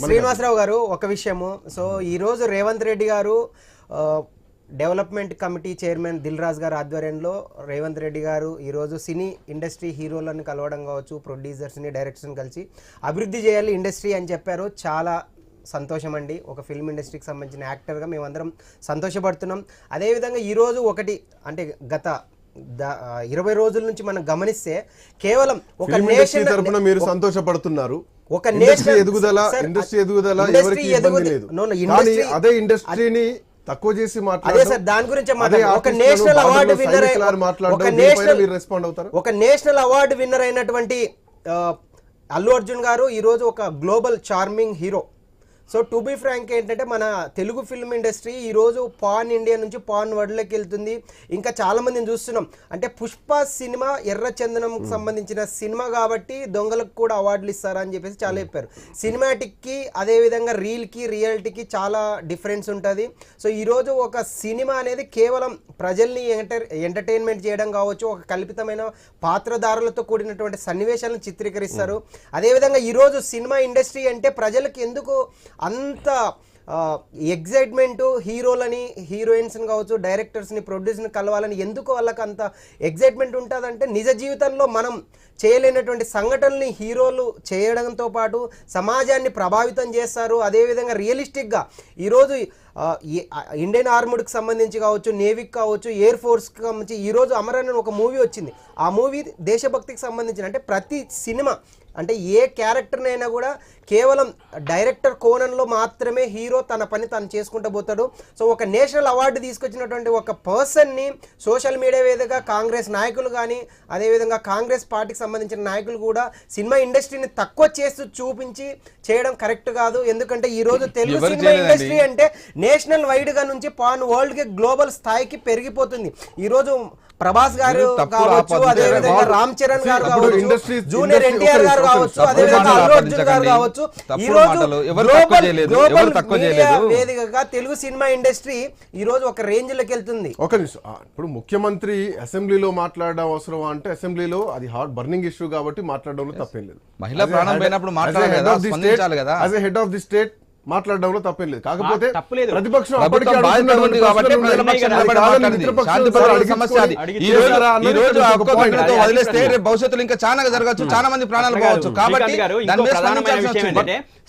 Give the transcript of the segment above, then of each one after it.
శ్రీనివాసరావు గారు ఒక విషయము. సో ఈ రోజు రేవంత్ రెడ్డి గారు development committee chairman Dil Raju గారు ఆధ్వర్యంలో రేవంత్ రెడ్డి గారు ఈరోజు సినీ ఇండస్ట్రీ హీరోలను కలవడం కావచ్చు, ప్రొడ్యూసర్స్ని డైరెక్టర్స్ని కలిసి అభివృద్ధి చేయాలి ఇండస్ట్రీ అని చెప్పారు. చాలా సంతోషం అండి. ఒక ఫిల్మ్ ఇండస్ట్రీకి సంబంధించిన యాక్టర్గా మేమందరం సంతోషపడుతున్నాం. అదేవిధంగా ఈరోజు ఒకటి అంటే గత 20 రోజుల నుంచి మనం గమనిస్తే కేవలం ఒక నేషన్ తరపున మీరు సంతోషపడుతున్నారు. ఒక నేషన్ ఇండస్ట్రీ ఎదుగుదల ఎవరికి ఇబ్బంది లేదు. అదే ఇండస్ట్రీని తక్కువ చేసి అదే సార్ దాని గురించి ఒక నేషనల్ అవార్డు విన్నర్ ఒక నేషనల్ అవార్డు విన్నర్ అయినటువంటి అల్లు అర్జున్ గారు ఈరోజు ఒక global charming hero. So to be frank ఏంటంటే మన తెలుగు ఫిల్మ్ ఇండస్ట్రీ ఈరోజు పాన్ ఇండియా నుంచి పాన్ వరల్డ్లోకి వెళ్తుంది. ఇంకా చాలామందిని చూస్తున్నాం. అంటే పుష్ప సినిమా ఎర్రచందనంకి సంబంధించిన సినిమా కాబట్టి దొంగలకు కూడా అవార్డులు ఇస్తారని చెప్పేసి చాలా చెప్పారు. సినిమాటిక్కి అదేవిధంగా రీల్కి రియాలిటీకి చాలా డిఫరెన్స్ ఉంటుంది. సో ఈరోజు ఒక సినిమా అనేది కేవలం ప్రజల్ని ఎంటర్టైన్మెంట్ చేయడం కావచ్చు, ఒక కల్పితమైన పాత్రధారులతో కూడినటువంటి సన్నివేశాలను చిత్రీకరిస్తారు. అదేవిధంగా ఈరోజు సినిమా ఇండస్ట్రీ అంటే ప్రజలకు ఎందుకు అంత ఎగ్జైట్మెంటు, హీరోలని హీరోయిన్స్ని కావచ్చు, డైరెక్టర్స్ని ప్రొడ్యూసర్ని కలవాలని ఎందుకు వాళ్ళకి అంత ఎగ్జైట్మెంట్ ఉంటుందంటే నిజ జీవితంలో మనం చేయలేనటువంటి సంఘటనల్ని హీరోలు చేయడంతో పాటు సమాజాన్ని ప్రభావితం చేస్తారు. అదేవిధంగా రియలిస్టిక్గా ఈరోజు ఇండియన్ ఆర్మీడ్కి సంబంధించి కావచ్చు, నేవీకి కావచ్చు, ఎయిర్ ఫోర్స్కి సంబంధించి ఈరోజు అమరన్ ఒక మూవీ వచ్చింది. ఆ మూవీ దేశభక్తికి సంబంధించిన అంటే ప్రతి సినిమా అంటే ఏ క్యారెక్టర్నైనా కూడా కేవలం డైరెక్టర్ కోణంలో మాత్రమే హీరో తన పని తను చేసుకుంటూ పోతాడు. సో ఒక నేషనల్ అవార్డు తీసుకొచ్చినటువంటి ఒక పర్సన్ని సోషల్ మీడియా వేదికగా కాంగ్రెస్ నాయకులు కానీ అదేవిధంగా కాంగ్రెస్ పార్టీకి సంబంధించిన నాయకులు కూడా సినిమా ఇండస్ట్రీని తక్కువ చేస్తూ చూపించి చేయడం కరెక్ట్ కాదు. ఎందుకంటే ఈరోజు తెలుగు సినిమా ఇండస్ట్రీ అంటే నేషనల్ వైడ్గా నుంచి పాన్ వరల్డ్కి గ్లోబల్ స్థాయికి పెరిగిపోతుంది. ఈరోజు ప్రభాస్ గారు కావచ్చు, అదేవిధంగా రామ్ చరణ్ గారు కావచ్చు, జూనియర్ ఎన్టీఆర్ గారు కావచ్చు, అదేవిధంగా అల్లు అర్జున్ గారు కావచ్చు, ఈ రోజు వేదికగా తెలుగు సినిమా ఇండస్ట్రీ ఈ రోజు ఒక రేంజ్ లోకి వెళ్తుంది. ఒక నిమిషం, ఇప్పుడు ముఖ్యమంత్రి అసెంబ్లీలో మాట్లాడడం అవసరం అంటే అసెంబ్లీలో అది హాట్ బర్నింగ్ ఇష్యూ కాబట్టి మాట్లాడడంలో తప్పేం లేదు. మహిళా ప్రాణం పోయినప్పుడు మాట్లాడాలి కదా. As a head of the state మాట్లాడడంలో తప్పేం లేదు. కాకపోతే ప్రతిపక్షం భవిష్యత్తులో ఇంకా చాలా జరగచ్చు, చాలా మంది ప్రాణాలు పోవచ్చు. కాబట్టి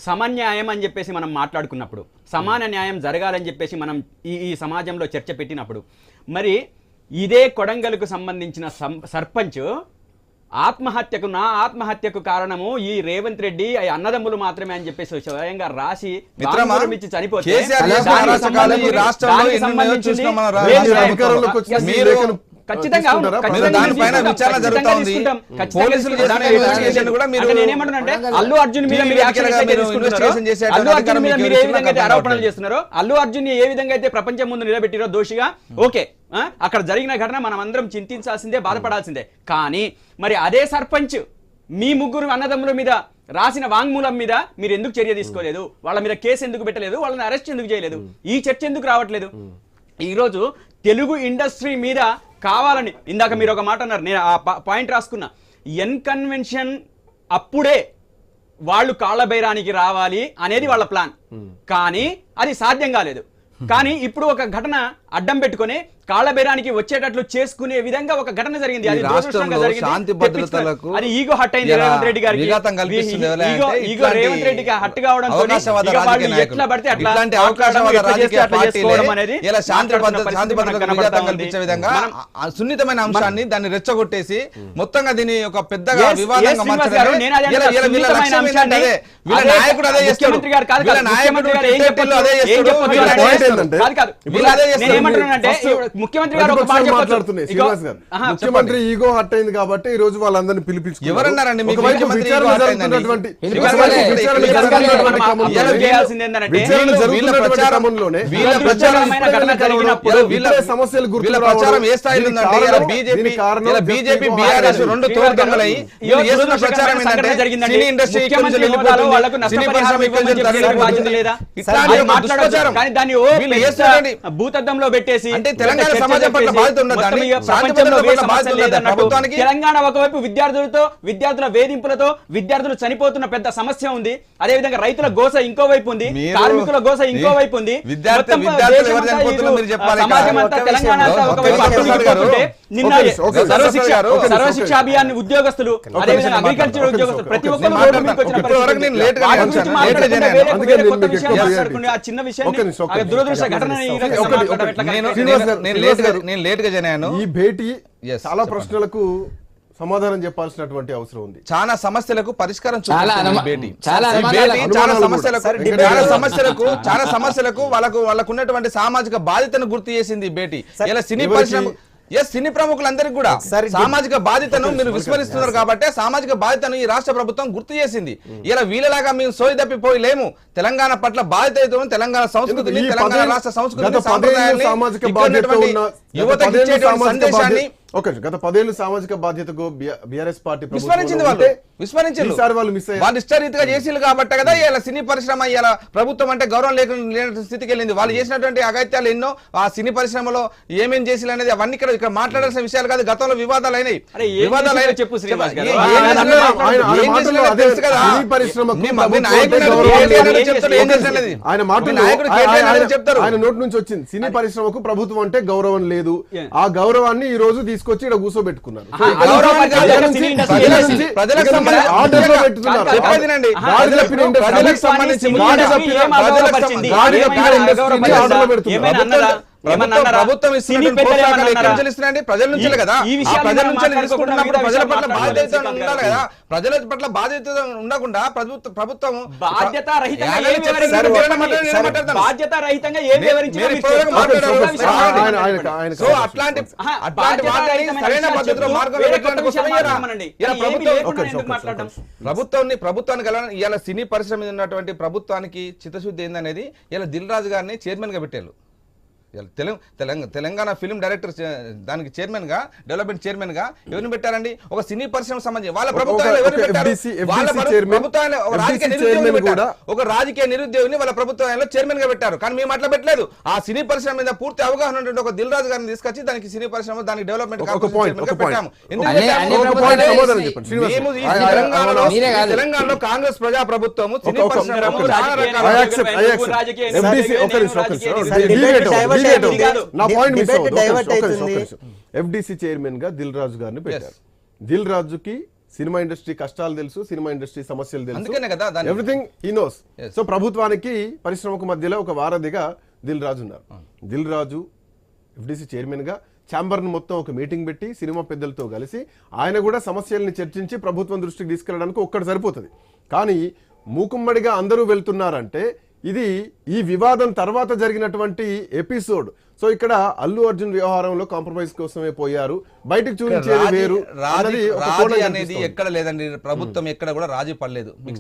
సమన్యాయం అని చెప్పేసి మనం మాట్లాడుకున్నప్పుడు, సమాన న్యాయం జరగాలని చెప్పేసి మనం ఈ సమాజంలో చర్చ పెట్టినప్పుడు, మరి ఇదే కొడంగల్కు సంబంధించిన సర్పంచ్ ఆత్మహత్యకు కారణము ఈ రేవంత్ రెడ్డి అన్నదమ్ములు మాత్రమే అని చెప్పేసి స్వయంగా రాసి చనిపోతే ఖచ్చితంగా అల్లు అర్జున్ మీద మీరు ఏ విధంగా అయితే ఆరోపణలు చేస్తున్నారో, అల్లు అర్జున్ ఏ విధంగా అయితే ప్రపంచం ముందు నిలబెట్టిరో దోషిగా, ఓకే అక్కడ జరిగిన ఘటన మనం అందరం చింతించాల్సిందే, బాధపడాల్సిందే. కానీ మరి అదే సర్పంచ్ మీ ముగ్గురు అన్నదమ్ముల మీద రాసిన వాంగ్మూలం మీద మీరు ఎందుకు చర్య తీసుకోలేదు? వాళ్ళ మీద కేసు ఎందుకు పెట్టలేదు? వాళ్ళని అరెస్ట్ ఎందుకు చేయలేదు? ఈ చర్చ ఎందుకు రావట్లేదు? ఈరోజు తెలుగు ఇండస్ట్రీ మీద కావాలని, ఇందాక మీరు ఒక మాట అన్నారు, నేను ఆ పాయింట్ రాసుకున్నా, ఎన్ కన్వెన్షన్ అప్పుడే వాళ్ళు కాళ్ళబైరానికి రావాలి అనేది వాళ్ళ ప్లాన్. కానీ అది సాధ్యం కాలేదు. కానీ ఇప్పుడు ఒక ఘటన అడ్డం పెట్టుకుని కాళ్ళబేరానికి వచ్చేటట్లు చేసుకునే విధంగా ఒక ఘటన జరిగింది. అది శాంతి భద్రతలకు అది ఈగో హట్ అయింది రేవంత్ రెడ్డి గారికి. ఈగో రేవంత్ రెడ్డికి హట్ కావడంతో ఎట్లా పడితే అట్లా శాంతి భద్రతలకు విఘాతం కల్పించే విధంగా సున్నితమైన అంశాన్ని దాన్ని రెచ్చగొట్టేసి మొత్తంగా దీని ఒక పెద్దగా వివాదంగా మార్చడం. నాయకుడు అదే చేస్తాడు, ముఖ్యమంత్రి గారు ఒక మాట ముఖ్యమంత్రి ఈగో హట్ అయింది కాబట్టి ఈ రోజు వాళ్ళందరినీ పిలిపించుకున్నారు. ఎవరన్నారండి సమస్యలు ప్రచారం ఏ స్థాయిలో ఉందంటే బీజేపీ బీఆర్ఎస్ రెండు తోడుదొంగలై ప్రచారం ఏంటంటే సినీ ఇండస్ట్రీ భూతద్దంలో పెట్టేసి అంటే తెలంగాణ చర్చ సమాజం పట్ల చెప్పేసి బాధ్యత ఉన్నదా? మొత్తం ఇక శాంతి ప్రపంచంలో భద్రతల ఏ పట్ల సమస్య బాధ్యత ఉన్నదా లేదన్నట్టు ప్రభుత్వానికి? తెలంగాణ ఒకవైపు విద్యార్థుల వేధింపులతో విద్యార్థులు చనిపోతున్న పెద్ద సమస్య ఉంది. అదే విధంగా రైతుల గోస ఇంకో వైపు ఉంది, కార్మికుల గోస ఇంకో వైపు ఉంది. మొత్తం విద్యార్థులు దేశమంతా ఎవరు చనిపోతున్నారో మీరు చెప్పాలి. సమాజం అంతా ఒక తెలంగాణ విషయం. అంతా ఒకవైపు ఒక అటు నిమిషం ఇటుపోతుంటే నిన్న ఓకే, సర్వశిక్ష అభియాన్ ఉద్యోగస్తులు అదేవిధంగా అగ్రికల్చర్ ఉద్యోగస్తులు ప్రతి ఒక్కరు రోడ్డు మీదకి వచ్చిన ఇప్పటివరకు నేను పరిస్థితి. లేట్ గా వాటి వచ్చాను. గురించి లేట్ గా మాట్లాడకుండా జాయిన్ వేరే అందుకే వేరే నేను కొత్త మీకు విషయాలు ఎక్కువ మాట్లాడుకునే ఆ చిన్న విషయాన్ని ఒక నిమిషం. దురదృష్ట ఘటన ఈ రకంగా ఒకటి, మాట్లాడడం ఎట్లా కరెక్ట్? నేను లేట్ గా జాయిన్ అయ్యాను. ఈ భేటీ Yes, చాలా చెప్పండి. ప్రశ్నలకు సమాధానం చెప్పాల్సినటువంటి అవసరం ఉంది. చాలా సమస్యలకు పరిష్కారం చాలా చూపుతుంది ఈ అనుమా- భేటీ. చాలా ఈ అనుమానాలు- భేటీ చాలా అనుమానాలు సమస్యలకు కూడా. సార్, చాలా సమస్యలకు వాళ్ళకు ఉన్నటువంటి సామాజిక బాధ్యతను గుర్తు చేసింది ఈ భేటీ. ఇలా సినీ ఎవరికి? పరిశ్రమ సినీ ప్రముఖులందరికీ కూడా సార్, సామాజిక బాధ్యతను మీరు విస్మరిస్తున్నారు కాబట్టి సామాజిక బాధ్యతను ఈ రాష్ట్ర ప్రభుత్వం గుర్తు చేసింది. ఇలా వీళ్ళలాగా మేము సోయి తప్పిపోయి లేము. తెలంగాణ పట్ల బాధ్యత, తెలంగాణ సంస్కృతిని, ఈ తెలంగాణ 10 రాష్ట్ర సంస్కృతిని, గత 10 సాంప్రదాయాన్ని, సామాజిక ఇక్కడ బాధ్యత ఉన్నటువంటి ఉన్న యువతకి గత 10 ఇచ్చేటువంటి సామాజిక సందేశాన్ని గత 10 ఏళ్ళు సామాజిక బాధ్యతకు బీఆర్ఎస్ పార్టీ విస్మరించింది వాళ్ళు. విస్మరించారు. ఈసారి వాళ్ళు మిస్ అయ్యారు. వాళ్ళు ఇష్టరీతిగా చేసిలు కాబట్టి కదా ఇలా సినీ పరిశ్రమ ఇలా ప్రభుత్వం అంటే గౌరవం లేని స్థితికి వెళ్ళింది. వాళ్ళు చేసినటువంటి అగత్యాలు ఎన్నో ఆ సినీ పరిశ్రమలో ఏమేం చేసిలు అనేది అవన్నీ ఇక్కడ మాట్లాడాల్సిన విషయాలు కాదు. గతంలో వివాదాలు అయినాయి. అరే, ఏం వివాదాలు చేసిలో అయినాయి. చెప్పు శ్రీనివాస్ గారు. ఏం ఆయన చేసిలో ఆయన ఏం మాటల్లో చేసిలో అదే తెలుసు కదా. సినీ పరిశ్రమకు మీ ప్రభుత్వం నాయకుడు అంటే గౌరవం కేటీఆర్ లేదు. చెప్తాడు ఏం చేసినది. ఆయన మాటలు నాయకుడు కేటీఆర్ అనేది చెప్తారు. ఆయన నోటి నుంచి వచ్చింది సినీ పరిశ్రమకు ప్రభుత్వం అంటే గౌరవం లేదు. Yeah. ఆ గౌరవాన్ని ఈ రోజు తీసుకొచ్చి ఇక్కడ కూర్చోబెట్టుకున్నారు. ఆహా, గౌరవాన్ని కాదు, ఇక్కడ ఒక నుంచి సినీ ఇండస్ట్రీ ప్రజల ఏం నుంచి ప్రజలకు ఇక్కడ నుంచి సంబంధించి ఆర్డర్లో పెట్టుతున్నారు. కాదు, చెప్పేది వినండి. గాడి తప్పిన ఇండస్ట్రీ, ప్రజలకు సంబంధించి గాడి తప్పిన ఇండస్ట్రీని ఆర్డర్లో పెడుతున్నారు. ప్రభుత్వం ఇస్తున్నటువంటి ప్రోత్సాహకాలు ఎక్కడి నుంచి ఇస్తున్నాయండి? ప్రజల నుంచి కదా. ఆ ప్రజల నుంచి తీసుకుంటున్నప్పుడు ప్రజల పట్ల బాధ్యత ఉండాలి కదా. ప్రజల పట్ల బాధ్యత ఉండకుండా ప్రభుత్వం బాధ్యత రహితంగా యాభై ఏం చెప్పారు. వివరించారు? నేను మాట్లాడతాను. బాధ్యత రహితంగా ఏం వివరించారు? మీరు మీరు ఇప్పటివరకు చెప్పండి. మాట్లాడారు. ఒక విషయం ఆయన- మాట్లాడండి. ఆయన- సో అట్లాంటి ఆహా, అట్లాంటి బాధ్యత వాటిని రహితమైన సరైన విషయాలు పద్ధతిలో చెప్తూ మార్గంలో వేరే పెట్టడానికి కొత్త విషయాలు కోసమే మాట్లాడమనండి. ఇలా ఏమీ ప్రభుత్వం లేకుండా ఎందుకు మాట్లాడడం? ప్రభుత్వానికి ఇవాళ సినీ పరిశ్రమ మీద ఉన్నటువంటి ప్రభుత్వానికి చిత్తశుద్ధి ఏందనేది ఇలా దిల్ రాజు గారిని చైర్మన్ గా పెట్టారు. తెలంగాణ ఫిల్మ్ డైరెక్టర్ దానికి చైర్మన్ గా డెవలప్మెంట్ చైర్మన్ గా ఎవరిని పెట్టారండి? ఒక సినీ పరిశ్రమ సంబంధించి వాళ్ళ ప్రభుత్వాలు ఎవరిని పెట్టారు? వాళ్ళ ప్రభుత్వాలు ఒక రాజకీయ నిరుద్యోగిని వాళ్ళ ప్రభుత్వంలో చైర్మన్ గా పెట్టారు. కానీ మేము అట్లా పెట్టలేదు. ఆ సినీ పరిశ్రమ మీద పూర్తి అవగాహన ఉన్నటువంటి ఒక దిల్ రాజు గారిని తీసుకొచ్చి దానికి సినీ పరిశ్రమ దానికి డెవలప్మెంట్ పెట్టాము. తెలంగాణలో కాంగ్రెస్ ప్రజా ప్రభుత్వము సినీ పరిశ్రమ నా పాయింట్ మిస్ Debate divert అవుతుంది. ఎఫ్డిసి చైర్మన్ గా దిల్ రాజు గారిని పెట్టారు. దిల్ రాజుకి సినిమా ఇండస్ట్రీ కష్టాలు తెలుసు, సినిమా ఇండస్ట్రీ సమస్యలు తెలుసు, అందుకనే కదా ఎవ్రీథింగ్ హీ నోస్. సో ప్రభుత్వానికి పరిశ్రమకు మధ్యలో ఒక వారధిగా దిల్ రాజు ఉన్నారు. దిల్ రాజు ఎఫ్డిసి చైర్మన్ గా ఛాంబర్ ను మొత్తం ఒక మీటింగ్ పెట్టి సినిమా పెద్దలతో కలిసి ఆయన కూడా సమస్యల్ని చర్చించి ప్రభుత్వం దృష్టికి తీసుకెళ్ళడానికి ఒక్కటి సరిపోతుంది. కానీ మూకుమ్మడిగా అందరూ వెళ్తున్నారంటే ఇది ఈ వివాదం తర్వాత జరిగినటువంటి ఎపిసోడ్. సో ఇక్కడ అల్లు అర్జున్ వ్యవహారంలో కాంప్రమైజ్ కోసమే పోయారు, బయటకు చూపించేది వేరు రాజీ అనేది ఎక్కడ లేదండి. ప్రభుత్వం ఎక్కడ కూడా రాజీ పడలేదు. మీకు